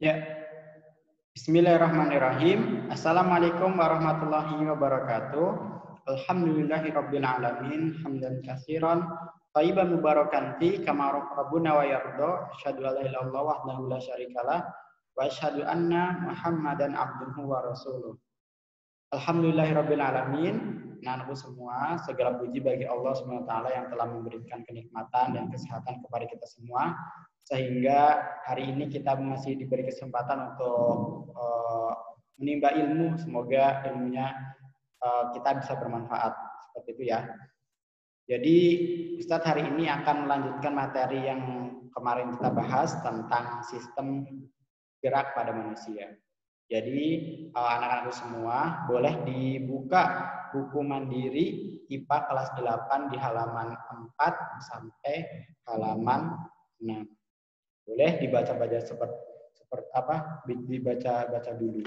Ya, bismillahirrahmanirrahim. Assalamualaikum warahmatullahi wabarakatuh. Alhamdulillahirabbil alamin, hamdan katsiran thayyiban mubarakan fi kama rabbuna wa yarda. Asyhadu an la ilaha illallah wahdahu la syarikalah wa asyhadu anna Muhammadan abduhu wa rasuluh. Alhamdulillahirabbil alamin. Nah, semua, segala puji bagi Allah SWT yang telah memberikan kenikmatan dan kesehatan kepada kita semua, sehingga hari ini kita masih diberi kesempatan untuk menimba ilmu. Semoga ilmunya kita bisa bermanfaat, seperti itu ya. Jadi Ustadz hari ini akan melanjutkan materi yang kemarin kita bahas tentang sistem gerak pada manusia. Jadi anak-anak semua boleh dibuka buku mandiri IPA kelas 8 di halaman 4 sampai halaman 6. Boleh dibaca-baca seperti apa? Dibaca-baca dulu.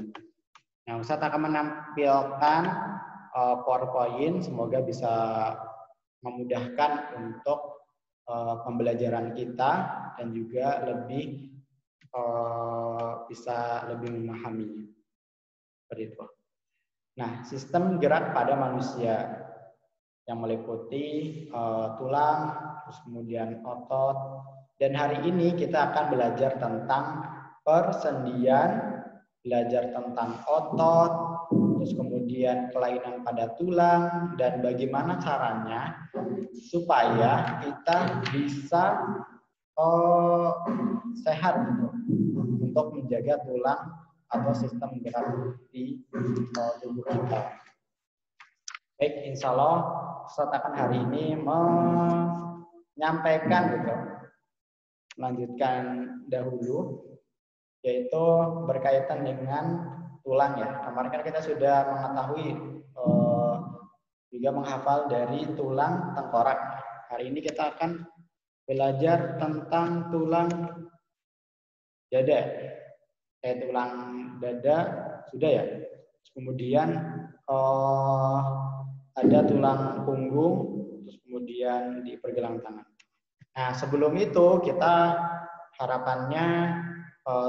Nah, Ustadz akan menampilkan PowerPoint, semoga bisa memudahkan untuk pembelajaran kita dan juga lebih bisa lebih memahaminya. Seperti itu. Nah, sistem gerak pada manusia yang meliputi tulang, terus kemudian otot, dan hari ini kita akan belajar tentang persendian, belajar tentang otot, terus kemudian kelainan pada tulang, dan bagaimana caranya supaya kita bisa sehat gitu, untuk menjaga tulang atau sistem gerak di tubuh kita. Baik, insya Allah Ustadz akan hari ini menyampaikan gitu, melanjutkan dahulu, yaitu berkaitan dengan tulang ya. Kemarin kan kita sudah mengetahui juga menghafal dari tulang tengkorak. Hari ini kita akan belajar tentang tulang dada. Tulang dada sudah ya. Kemudian ada tulang punggung, terus kemudian di pergelangan tangan. Nah, sebelum itu kita harapannya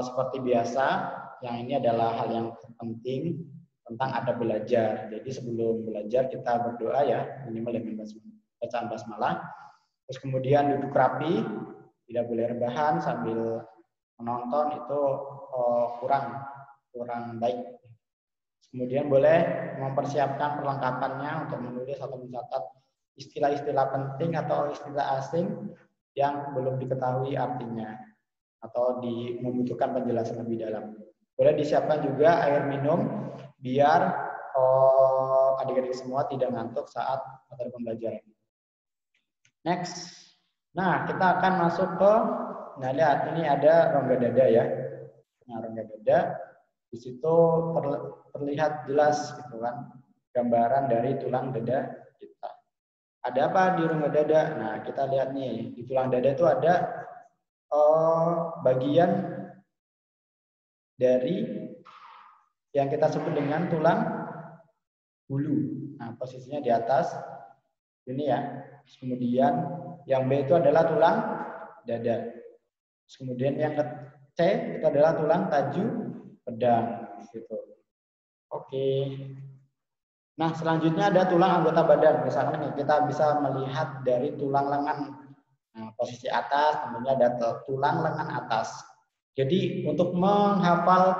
seperti biasa, yang ini adalah hal yang penting tentang adab belajar. Jadi sebelum belajar kita berdoa ya, minimal dengan bacaan basmalah. Terus kemudian duduk rapi, tidak boleh rebahan sambil menonton, itu kurang baik. Kemudian boleh mempersiapkan perlengkapannya untuk menulis atau mencatat istilah-istilah penting atau istilah asing yang belum diketahui artinya atau membutuhkan penjelasan lebih dalam. Boleh disiapkan juga air minum biar adik-adik semua tidak ngantuk saat materi pembelajaran. Next. Nah, kita akan masuk ke, nah lihat ini ada rongga dada ya. Nah, rongga dada di situ terlihat jelas gitu kan, gambaran dari tulang dada kita. Ada apa di rongga dada? Nah, kita lihat nih, di tulang dada itu ada bagian dari yang kita sebut dengan tulang bulu. Nah, posisinya di atas ini ya. Kemudian yang B itu adalah tulang dada. Kemudian yang C itu adalah tulang taju pedang gitu. Oke. Nah, selanjutnya ada tulang anggota badan. Misalnya nih, kita bisa melihat dari tulang lengan. Nah, posisi atas tentunya ada tulang lengan atas. Jadi untuk menghafal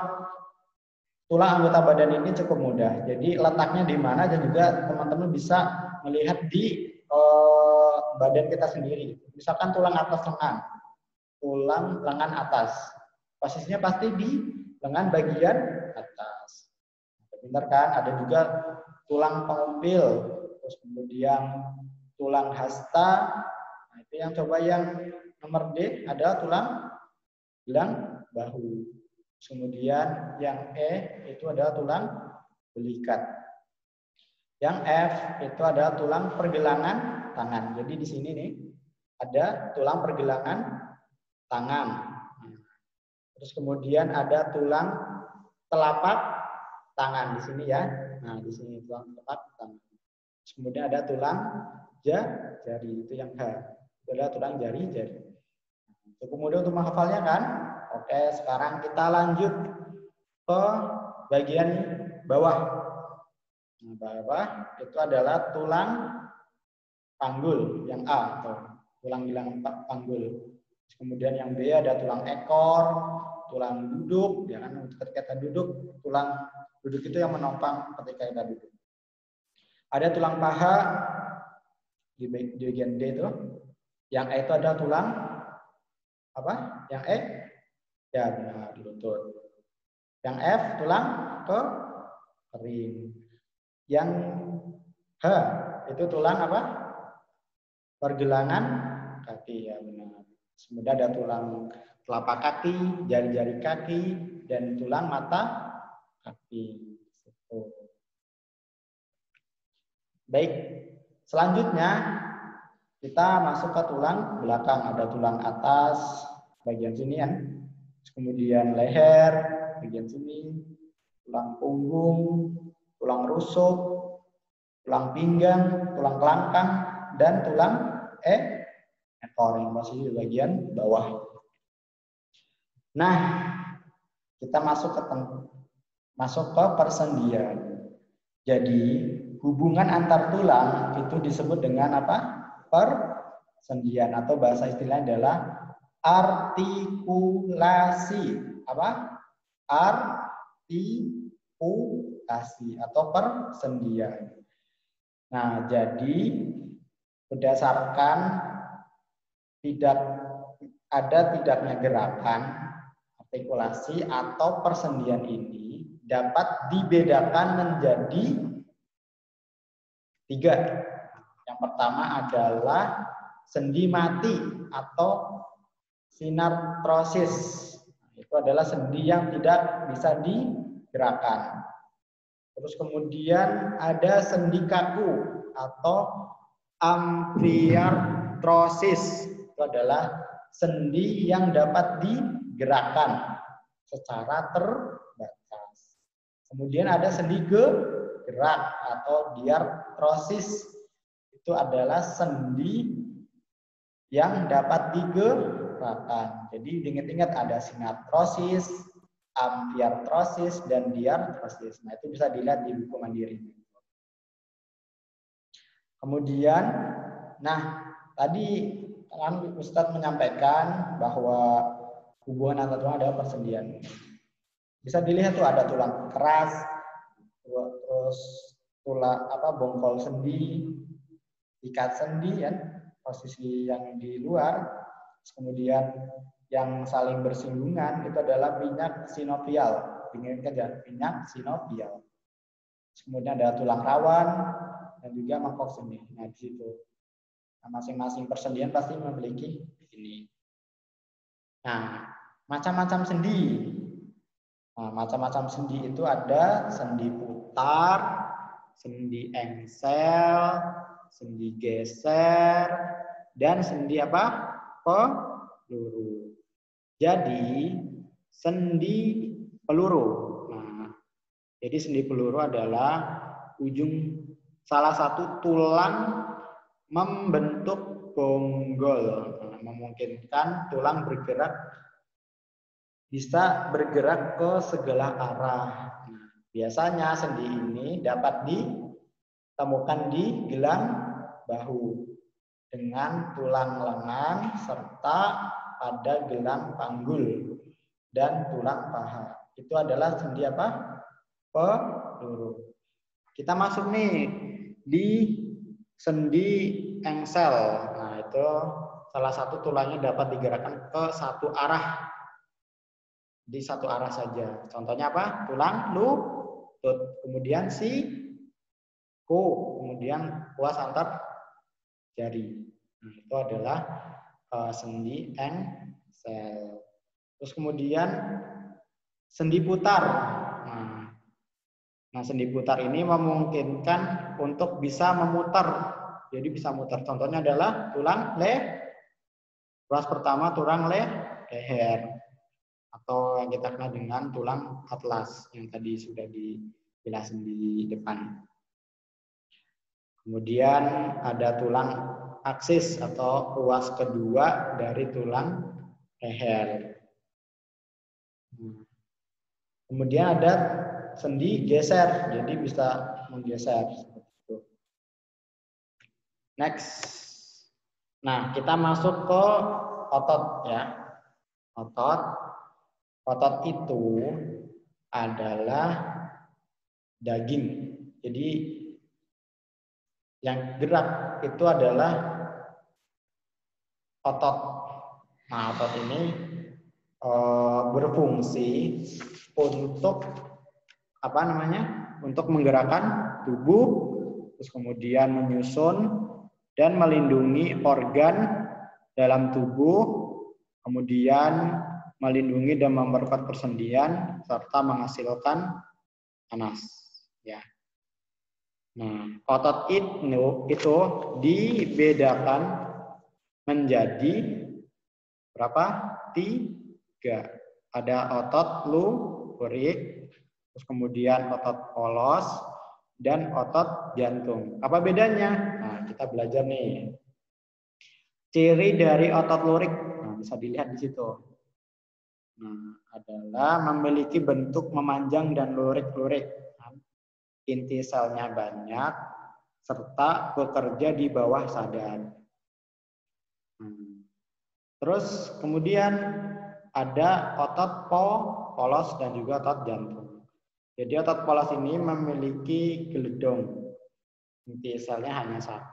tulang anggota badan ini cukup mudah. Jadi letaknya di mana, dan juga teman-teman bisa melihat di badan kita sendiri. Misalkan tulang atas lengan, tulang lengan atas, posisinya pasti di lengan bagian atas. Benar kan? Ada juga tulang pengumpil, terus kemudian tulang hasta. Nah, itu yang coba yang nomor D ada tulang gelang bahu. Kemudian yang E itu adalah tulang belikat. Yang F itu adalah tulang pergelangan tangan. Jadi di sini nih ada tulang pergelangan tangan. Terus kemudian ada tulang telapak tangan di sini ya. Nah, di sini tulang telapak tangan. Terus kemudian ada tulang jari, itu yang H. Itu adalah tulang jari. Cukup mudah untuk menghafalnya kan? Oke, sekarang kita lanjut ke bagian bawah. Nah, bawah itu adalah tulang panggul yang A atau tulang gilang panggul. Kemudian yang B ada tulang ekor, tulang duduk, ya kan, ketika kita duduk, tulang duduk itu yang menopang ketika kita duduk. Ada tulang paha di bagian D itu. Yang E itu ada tulang apa? Yang E ya benar di lutut. Yang F tulang kering. Yang H itu tulang apa? Pergelangan kaki, ya benar. Kemudian ada tulang telapak kaki, jari-jari kaki, dan tulang mata kaki. Baik, selanjutnya kita masuk ke tulang belakang. Ada tulang atas bagian sini kan, kemudian leher bagian sini, tulang punggung, tulang rusuk, tulang pinggang, tulang kelangkang, dan tulang ekor yang masih di bagian bawah. Nah, kita masuk ke persendian. Jadi hubungan antar tulang itu disebut dengan apa? Persendian, atau bahasa istilahnya adalah artikulasi. Apa? Artikulasi atau persendian. Nah, jadi berdasarkan tidaknya gerakan, artikulasi atau persendian ini dapat dibedakan menjadi 3. Yang pertama adalah sendi mati atau sinartrosis. Itu adalah sendi yang tidak bisa digerakkan. Terus kemudian ada sendi kaku atau amfiartrosis. Itu adalah sendi yang dapat digerakkan secara terbatas. Kemudian ada sendi gerak atau diartrosis. Itu adalah sendi yang dapat digerakkan. Jadi diingat-ingat ada sinartrosis, amfiartrosis, dan diartrosis. Nah, itu bisa dilihat di buku mandiri. Kemudian, nah tadi kan Ustadz menyampaikan bahwa hubungan antar tulang adalah persendian. Bisa dilihat tuh ada tulang keras, terus tulang bongkol sendi, ikat sendi kan, posisi yang di luar. Kemudian yang saling bersinggungan itu adalah minyak sinovial. Ingat ya, minyak sinovial. Kemudian ada tulang rawan dan juga mangkok sendi. Nah, di situ. Nah, masing-masing persendian pasti memiliki ini. Nah, macam-macam sendi. Nah, macam-macam sendi itu ada sendi putar, sendi engsel, sendi geser, dan sendi apa? Peluru. Jadi sendi peluru. Nah, jadi sendi peluru adalah ujung salah satu tulang membentuk bonggol. Nah, memungkinkan tulang bisa bergerak ke segala arah. Nah, biasanya sendi ini dapat ditemukan di gelang bahu dengan tulang lengan serta pada gelang panggul dan tulang paha. Itu adalah sendi apa? Peluru. Kita masuk nih di sendi engsel. Nah, itu salah satu tulangnya dapat digerakkan ke satu arah. Di satu arah saja. Contohnya apa? Tulang lutut. Kemudian siku. Kemudian puas antar jari. Nah, itu adalah sendi engsel. Terus kemudian sendi putar. Nah, sendi putar ini memungkinkan untuk bisa memutar. Jadi bisa mutar. Contohnya adalah tulang ruas pertama tulang leher. Atau yang kita kenal dengan tulang atlas yang tadi sudah dijelasin di depan. Kemudian ada tulang aksis atau ruas kedua dari tulang leher. Kemudian ada sendi geser, jadi bisa menggeser seperti itu. Next. Nah, kita masuk ke otot ya. Otot itu adalah daging. Jadi yang gerak itu adalah otot. Nah, otot ini berfungsi untuk untuk menggerakkan tubuh, terus kemudian menyusun dan melindungi organ dalam tubuh, kemudian melindungi dan memperkuat persendian serta menghasilkan panas. Ya. Nah, otot itu dibedakan menjadi berapa? 3. Ada otot lurik, terus kemudian otot polos, dan otot jantung. Apa bedanya? Nah, kita belajar nih. Ciri dari otot lurik, nah, bisa dilihat di situ. Nah, adalah memiliki bentuk memanjang dan lurik-lurik. Inti selnya banyak, serta bekerja di bawah sadar. Terus kemudian ada otot polos dan juga otot jantung. Jadi otot polos ini memiliki geledong. Inti selnya hanya 1,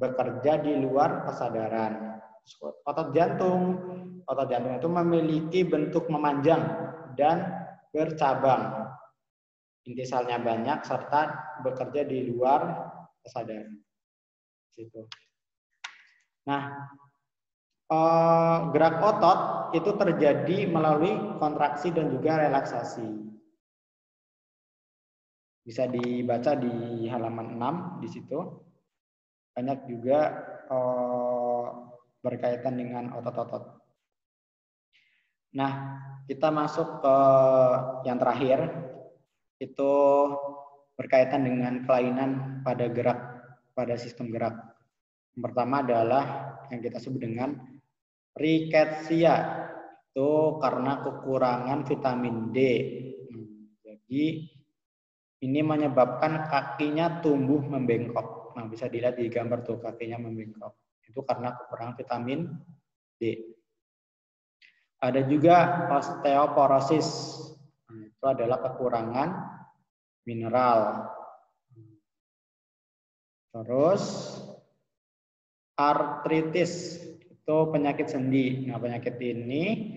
bekerja di luar kesadaran. Otot jantung itu memiliki bentuk memanjang dan bercabang. Inti selnya banyak serta bekerja di luar kesadaran. Situ. Nah, gerak otot itu terjadi melalui kontraksi dan juga relaksasi. Bisa dibaca di halaman 6 di situ. Banyak juga berkaitan dengan otot-otot. Nah, kita masuk ke yang terakhir, itu berkaitan dengan kelainan pada sistem gerak. Yang pertama adalah yang kita sebut dengan rickettsia, itu karena kekurangan vitamin D. Jadi ini menyebabkan kakinya tumbuh membengkok. Nah, bisa dilihat di gambar tuh, kakinya membengkok. Itu karena kekurangan vitamin D. Ada juga osteoporosis. Nah, itu adalah kekurangan mineral. Terus artritis, itu penyakit sendi. Nah, penyakit ini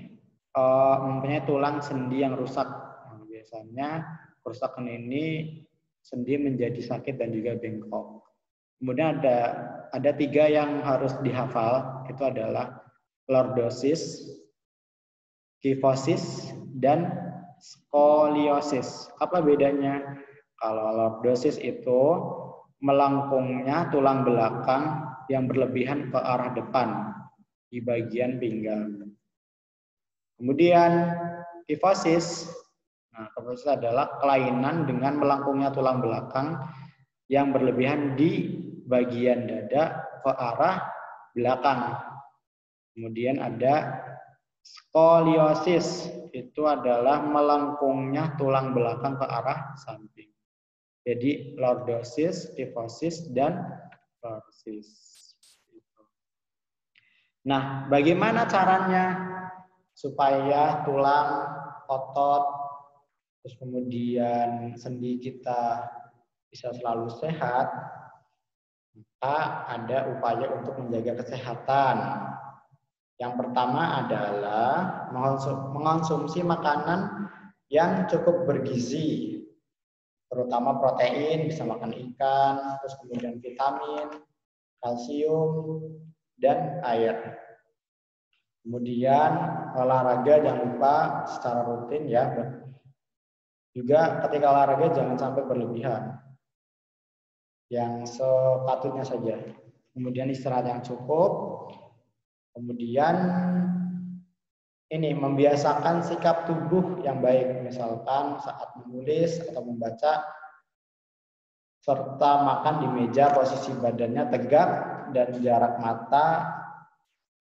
mempunyai tulang sendi yang rusak. Nah, biasanya kerusakan ini sendi menjadi sakit dan juga bengkok. Kemudian ada 3 yang harus dihafal, itu adalah lordosis, kyphosis, dan skoliosis. Apa bedanya? Kalau lordosis itu melengkungnya tulang belakang yang berlebihan ke arah depan di bagian pinggang. Kemudian kyphosis, kyphosis adalah kelainan dengan melengkungnya tulang belakang yang berlebihan di bagian dada ke arah belakang. Kemudian ada skoliosis, itu adalah melengkungnya tulang belakang ke arah samping. Jadi lordosis, kyphosis, dan lordosis. Nah, bagaimana caranya supaya tulang, otot, terus kemudian sendi kita bisa selalu sehat? Maka ada upaya untuk menjaga kesehatan. Yang pertama adalah mengonsumsi makanan yang cukup bergizi, terutama protein, bisa makan ikan, terus kemudian vitamin, kalsium, dan air. Kemudian olahraga jangan lupa secara rutin ya. Juga ketika olahraga jangan sampai berlebihan. Yang sepatutnya saja. Kemudian istirahat yang cukup. Kemudian ini membiasakan sikap tubuh yang baik, misalkan saat menulis atau membaca, serta makan di meja posisi badannya tegak dan jarak mata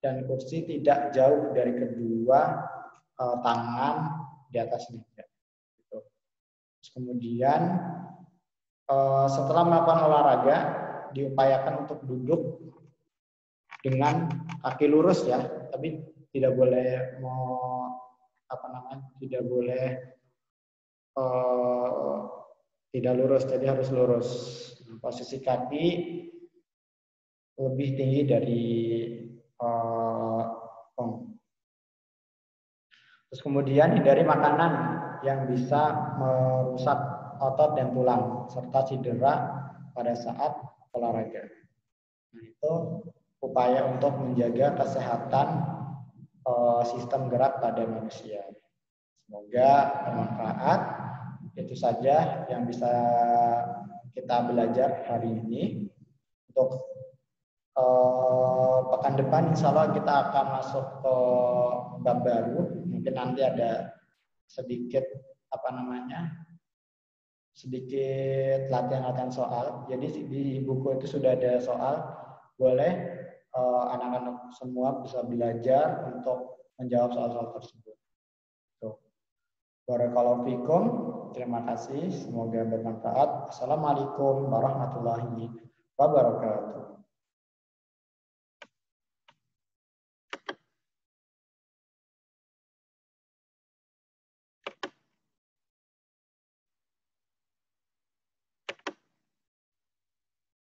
dan kursi tidak jauh dari kedua tangan di atas meja. Gitu. Terus kemudian setelah melakukan olahraga, diupayakan untuk duduk dengan kaki lurus ya, tapi tidak boleh tidak boleh tidak lurus, jadi harus lurus. Posisi kaki lebih tinggi dari punggung. Terus kemudian hindari makanan yang bisa merusak otot dan tulang serta cedera pada saat olahraga. Nah, itu upaya untuk menjaga kesehatan sistem gerak pada manusia. Semoga bermanfaat. Itu saja yang bisa kita belajar hari ini. Untuk pekan depan insya Allah kita akan masuk ke bab baru. Mungkin nanti ada sedikit sedikit latihan-latihan soal. Jadi di buku itu sudah ada soal. Boleh anak-anak semua bisa belajar untuk menjawab soal-soal tersebut. Barakallahu fikum. Terima kasih. Semoga bermanfaat. Assalamualaikum warahmatullahi wabarakatuh.